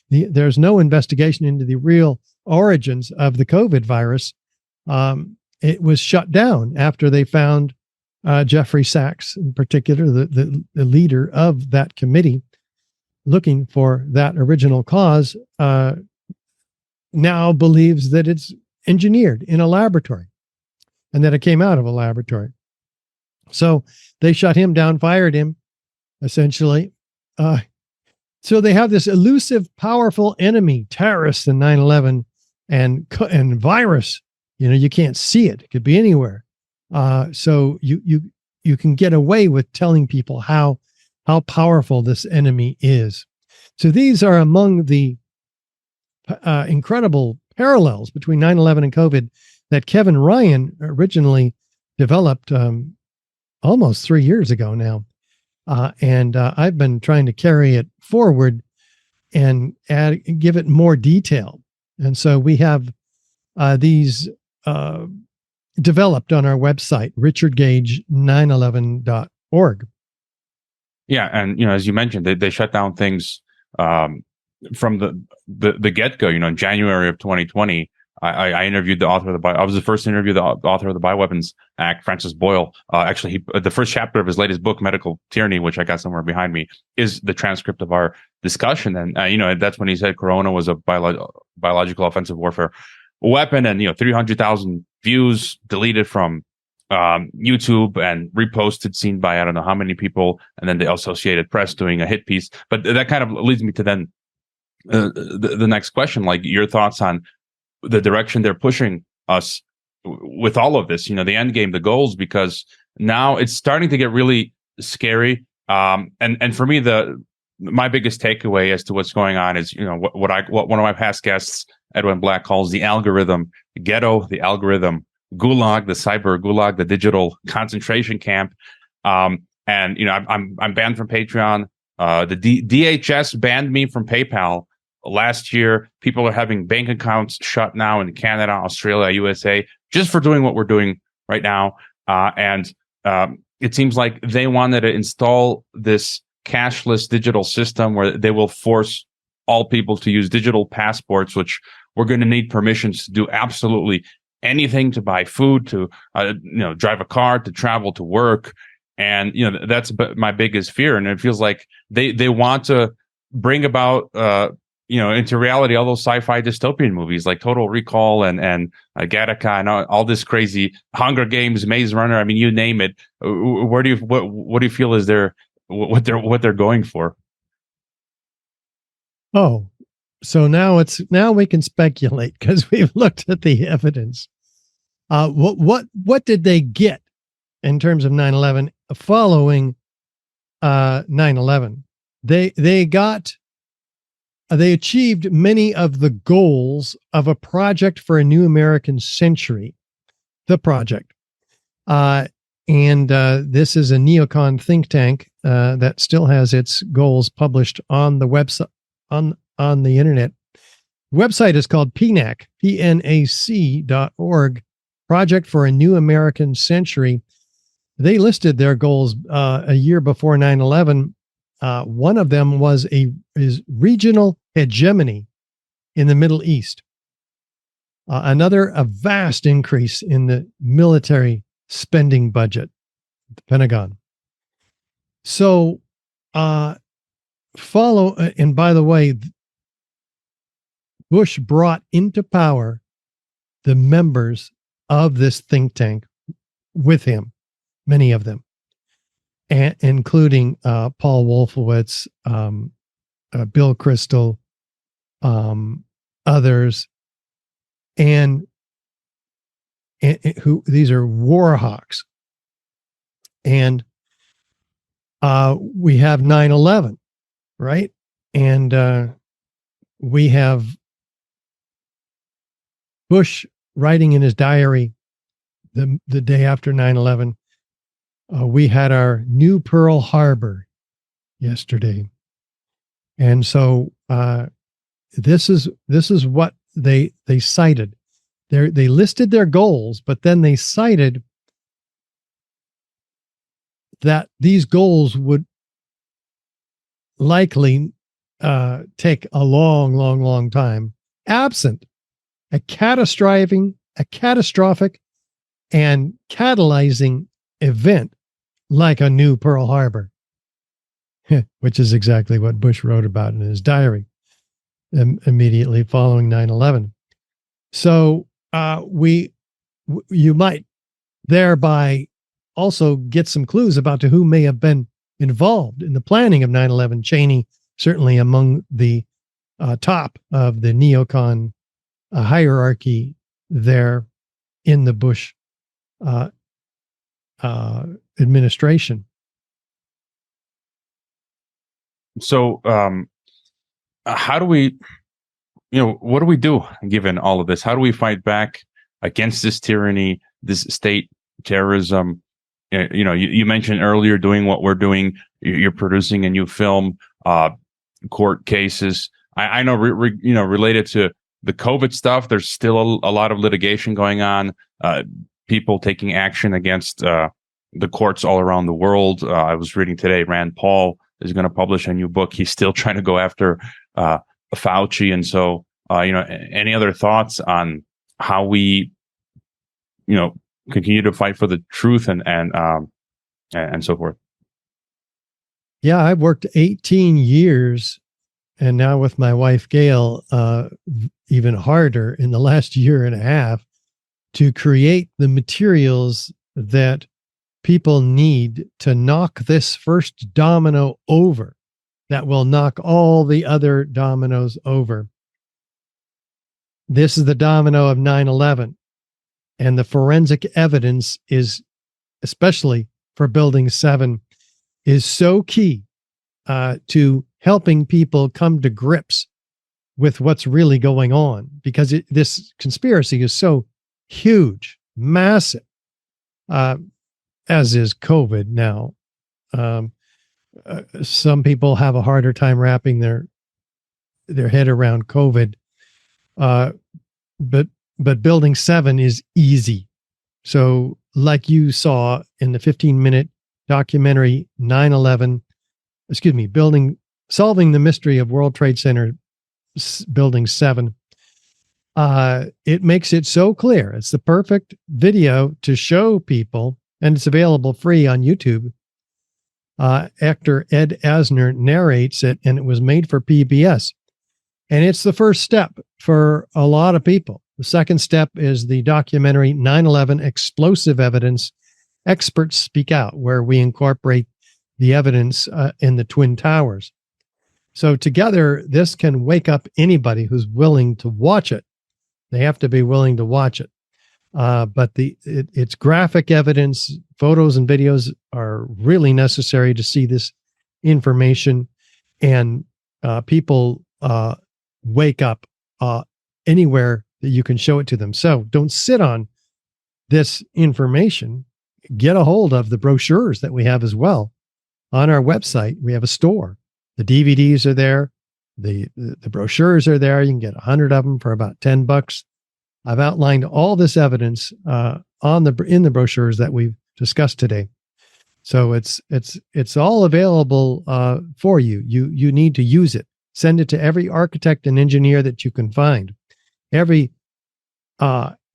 There's no investigation into the real origins of the COVID virus. It was shut down after they found Jeffrey Sachs, in particular, the leader of that committee looking for that original cause, now believes that it's engineered in a laboratory and that it came out of a laboratory. So they shut him down, fired him, essentially. So they have this elusive, powerful enemy, terrorists in 9/11 and virus. You can't see it. It could be anywhere. So you can get away with telling people how powerful this enemy is. So these are among the incredible parallels between 9/11 and COVID that Kevin Ryan originally developed almost 3 years ago now. And I've been trying to carry it forward and give it more detail. And so we have these developed on our website, richardgage911.org. Yeah, and as you mentioned, they shut down things from the get go. In January of 2020, I interviewed the author of I was the first to interview the author of the Bioweapons Act, Francis Boyle. Actually, the first chapter of his latest book, Medical Tyranny, which I got somewhere behind me, is the transcript of our discussion. And that's when he said Corona was a biological offensive warfare weapon, and 300,000 views deleted from YouTube and reposted, seen by I don't know how many people, and then the Associated Press doing a hit piece. But that kind of leads me to then the next question, like your thoughts on the direction they're pushing us with all of this, the end game, the goals, because now it's starting to get really scary. And for me, my biggest takeaway as to what's going on is, what one of my past guests, Edwin Black, calls the algorithm ghetto, the algorithm gulag, the cyber gulag, the digital concentration camp. And I'm banned from Patreon. The DHS banned me from PayPal last year. People are having bank accounts shut now in Canada, Australia, USA, just for doing what we're doing right now. And it seems like they wanted to install this cashless digital system where they will force all people to use digital passports, which we're going to need permissions to do absolutely anything, to buy food, to drive a car, to travel to work. And that's my biggest fear. And it feels like they want to bring about into reality all those sci-fi dystopian movies like Total Recall and Gattaca and all this crazy Hunger Games, Maze Runner. I mean, you name it. What do you feel is what they're going for? Oh, so now we can speculate because we've looked at the evidence. What did they get in terms of 9/11 following 9/11? They achieved many of the goals of a project for a new American century, the project. And this is a neocon think tank that still has its goals published on the website, on the internet. Website is called PNAC, PNAC.org, Project for a New American Century. They listed their goals a year before 9/11. One of them is regional hegemony in the Middle East. Another, a vast increase in the military spending budget, the Pentagon. So, and by the way, Bush brought into power the members of this think tank with him, many of them, including Paul Wolfowitz, Bill Kristol, others, and who these are war hawks. And we have 9/11, right? And we have Bush writing in his diary the day after 9/11. We had our new Pearl Harbor yesterday. And so this is what they cited. They listed their goals, but then they cited that these goals would likely take a long time, absent a catastrophic and catalyzing event like a new Pearl Harbor, which is exactly what Bush wrote about in his diary immediately following 9/11. So you might thereby also get some clues about who may have been involved in the planning of 9/11. Cheney, certainly among the top of the neocon hierarchy there in the Bush administration. So, how do we, what do we do given all of this? How do we fight back against this tyranny, this state terrorism? You mentioned earlier doing what we're doing. You're producing a new film, court cases. I know, related to the COVID stuff, there's still a lot of litigation going on. People taking action against the courts all around the world. I was reading today, Rand Paul is going to publish a new book. He's still trying to go after Fauci. And so, any other thoughts on how we, continue to fight for the truth and so forth? Yeah, I've worked 18 years, and now with my wife, Gail, even harder in the last year and a half to create the materials that people need to knock this first domino over that will knock all the other dominoes over. This is the domino of 9/11. And the forensic evidence is, especially for Building 7, is so key to helping people come to grips with what's really going on, because this conspiracy is so huge, massive, as is COVID now. Some people have a harder time wrapping their head around COVID, but Building 7 is easy. So, like you saw in the 15-minute documentary 9/11, Solving the Mystery of World Trade Center Building 7, it makes it so clear. It's the perfect video to show people, and it's available free on YouTube. Actor Ed Asner narrates it, and it was made for PBS. And it's the first step for a lot of people. The second step is the documentary 9/11 Explosive Evidence, Experts Speak Out, where we incorporate the evidence in the Twin Towers. So together, this can wake up anybody who's willing to watch it. They have to be willing to watch it. But it's graphic evidence. Photos and videos are really necessary to see this information. And people wake up anywhere that you can show it to them. So don't sit on this information. Get a hold of the brochures that we have as well. On our website, we have a store. The DVDs are there. The brochures are there. You can get 100 of them for about $10. I've outlined all this evidence in the brochures that we've discussed today. So it's all available for you. You need to use it. Send it to every architect and engineer that you can find, every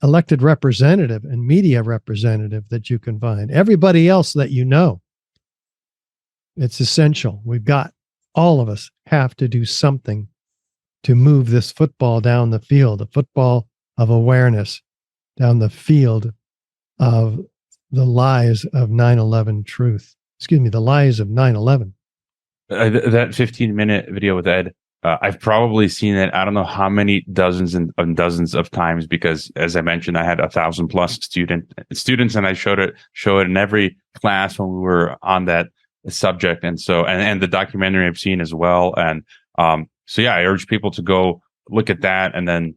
elected representative and media representative that you can find, everybody else that you know. It's essential. All of us have to do something to move this football down the field, the football of awareness down the field of the lies of 9/11 truth. The lies of 9/11. That 15-minute video with Ed, I've probably seen it, I don't know how many dozens and dozens of times, because as I mentioned, I had 1,000+ students, and I show it in every class when we were on that subject. And so, and the documentary I've seen as well. And so yeah, I urge people to go look at that. And then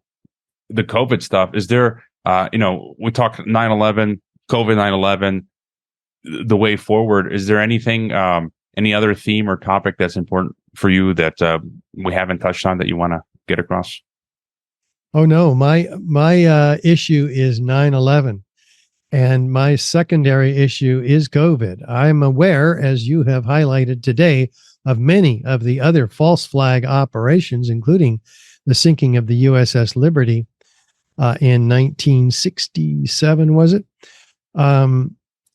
the COVID stuff, is there, we talk 9/11, COVID 9/11, the way forward. Is there anything, any other theme or topic that's important for you that we haven't touched on that you want to get across? Oh no, my issue is 9/11, and my secondary issue is COVID. I'm aware, as you have highlighted today, of many of the other false flag operations, including the sinking of the USS Liberty in 1967, was it?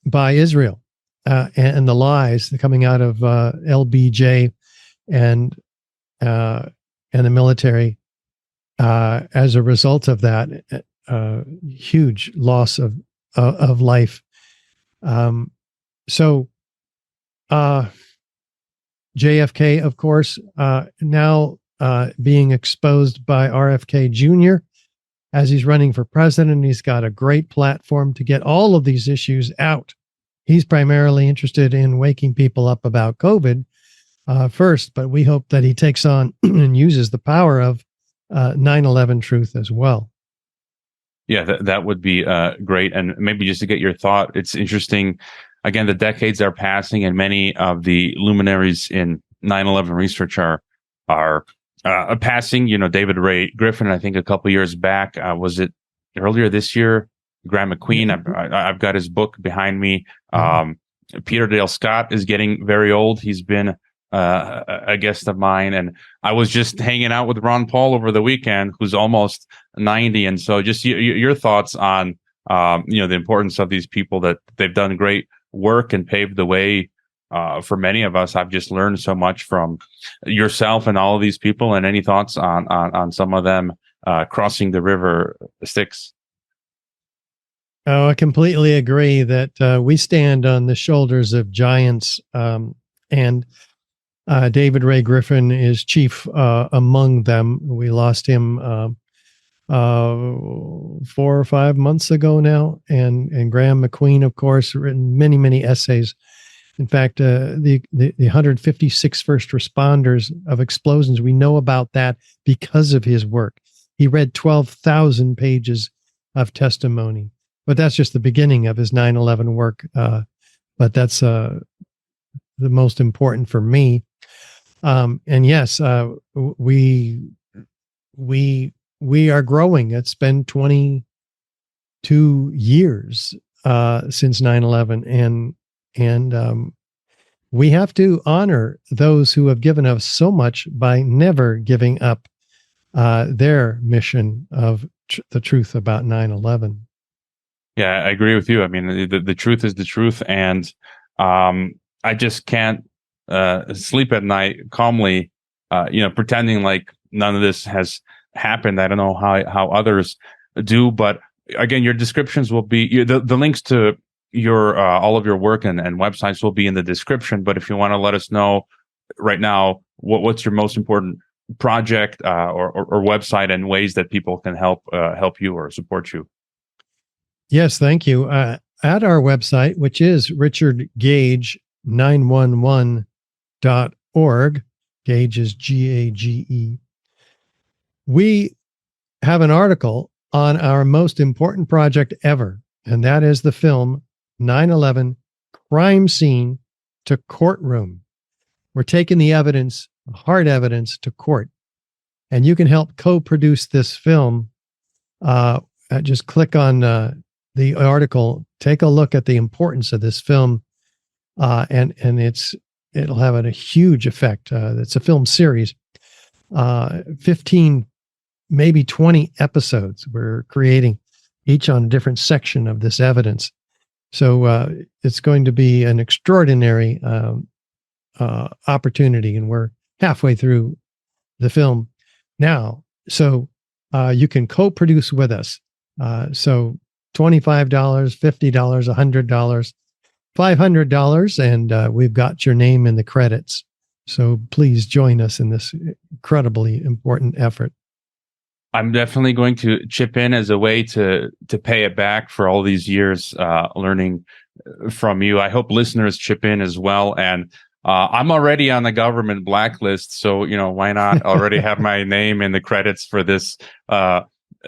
by Israel and the lies coming out of LBJ and the military as a result of that huge loss of life. So JFK, of course, now being exposed by RFK Jr. as he's running for president. He's got a great platform to get all of these issues out. He's primarily interested in waking people up about COVID first, but we hope that he takes on and uses the power of 9/11 truth as well. Yeah, that would be great. And maybe just to get your thought, it's interesting. Again, the decades are passing, and many of the luminaries in 9/11 research are passing. David Ray Griffin, I think a couple years back, was it earlier this year? Graham McQueen, I've got his book behind me. Peter Dale Scott is getting very old. He's been a guest of mine, and I was just hanging out with Ron Paul over the weekend, who's almost 90. And so just your thoughts on the importance of these people, that they've done great work and paved the way for many of us. I've just learned so much from yourself and all of these people, and any thoughts on some of them crossing the river Styx? Oh, I completely agree that we stand on the shoulders of giants, and David Ray Griffin is chief among them. We lost him 4 or 5 months ago now, and Graham McQueen, of course, written many essays. In fact, the 156 first responders of explosions, we know about that because of his work. He read 12,000 pages of testimony. But that's just the beginning of his 9/11 work. But that's the most important for me. And yes, we are growing. It's been 22 years since 9/11, and we have to honor those who have given us so much by never giving up their mission of the truth about 9/11. Yeah, I agree with you. I mean, the truth is the truth, and I just can't sleep at night calmly, pretending like none of this has happened. I don't know how others do, but again, your descriptions will be the links to your all of your work and websites will be in the description. But if you want to let us know right now, what's your most important project or website, and ways that people can help you or support you? Yes, thank you. At our website, which is richardgage911.org, Gage is Gage, we have an article on our most important project ever, and that is the film 9/11 Crime Scene to Courtroom. We're taking the evidence, hard evidence, to court, and you can help co-produce this film. Just click on the article, take a look at the importance of this film, and it'll have a huge effect. It's a film series, 15, maybe 20 episodes we're creating, each on a different section of this evidence. So it's going to be an extraordinary opportunity, and we're halfway through the film now. So you can co-produce with us. So $25, $50, $100, $500, and we've got your name in the credits. So please join us in this incredibly important effort. I'm definitely going to chip in as a way to pay it back for all these years learning from you. I hope listeners chip in as well. And I'm already on the government blacklist, so why not already have my name in the credits for this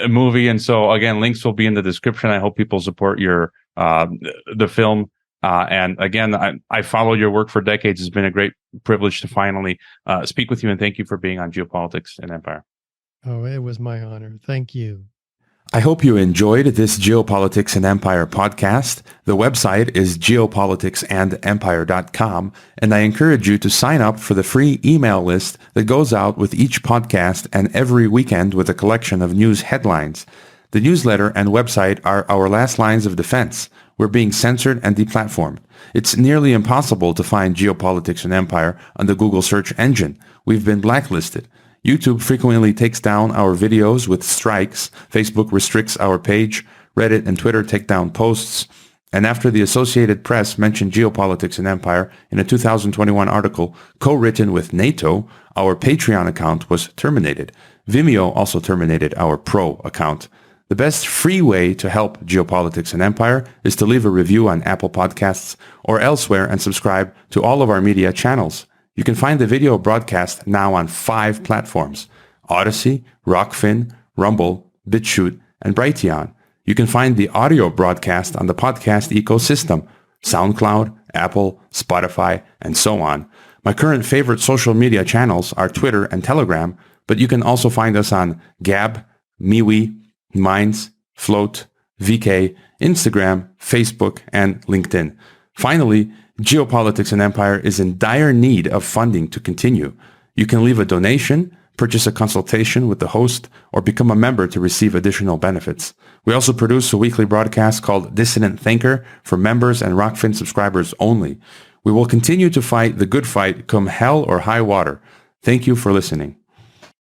movie? And so again, links will be in the description. I hope people support your the film. And again, I follow your work for decades. It's been a great privilege to finally speak with you, and thank you for being on Geopolitics and Empire. Oh, it was my honor. Thank you. I hope you enjoyed this Geopolitics and Empire podcast. The website is geopoliticsandempire.com, and I encourage you to sign up for the free email list that goes out with each podcast and every weekend with a collection of news headlines. The newsletter and website are our last lines of defense. we're being censored and deplatformed. It's nearly impossible to find Geopolitics and Empire on the Google search engine. We've been blacklisted. YouTube frequently takes down our videos with strikes. Facebook restricts our page. Reddit and Twitter take down posts. And after the Associated Press mentioned Geopolitics and Empire in a 2021 article co-written with NATO, our Patreon account was terminated. Vimeo also terminated our Pro account. The best free way to help Geopolitics and Empire is to leave a review on Apple Podcasts or elsewhere and subscribe to all of our media channels. You can find the video broadcast now on 5 platforms: Odyssey, Rockfin, Rumble, BitChute, and Brighteon. You can find the audio broadcast on the podcast ecosystem: SoundCloud, Apple, Spotify, and so on. My current favorite social media channels are Twitter and Telegram, but you can also find us on Gab, MeWe, Minds, Float, VK, Instagram, Facebook, and LinkedIn. Finally, Geopolitics and Empire is in dire need of funding to continue. You can leave a donation, purchase a consultation with the host, or become a member to receive additional benefits. We also produce a weekly broadcast called Dissident Thinker for members and Rockfin subscribers only. We will continue to fight the good fight come hell or high water. Thank you for listening.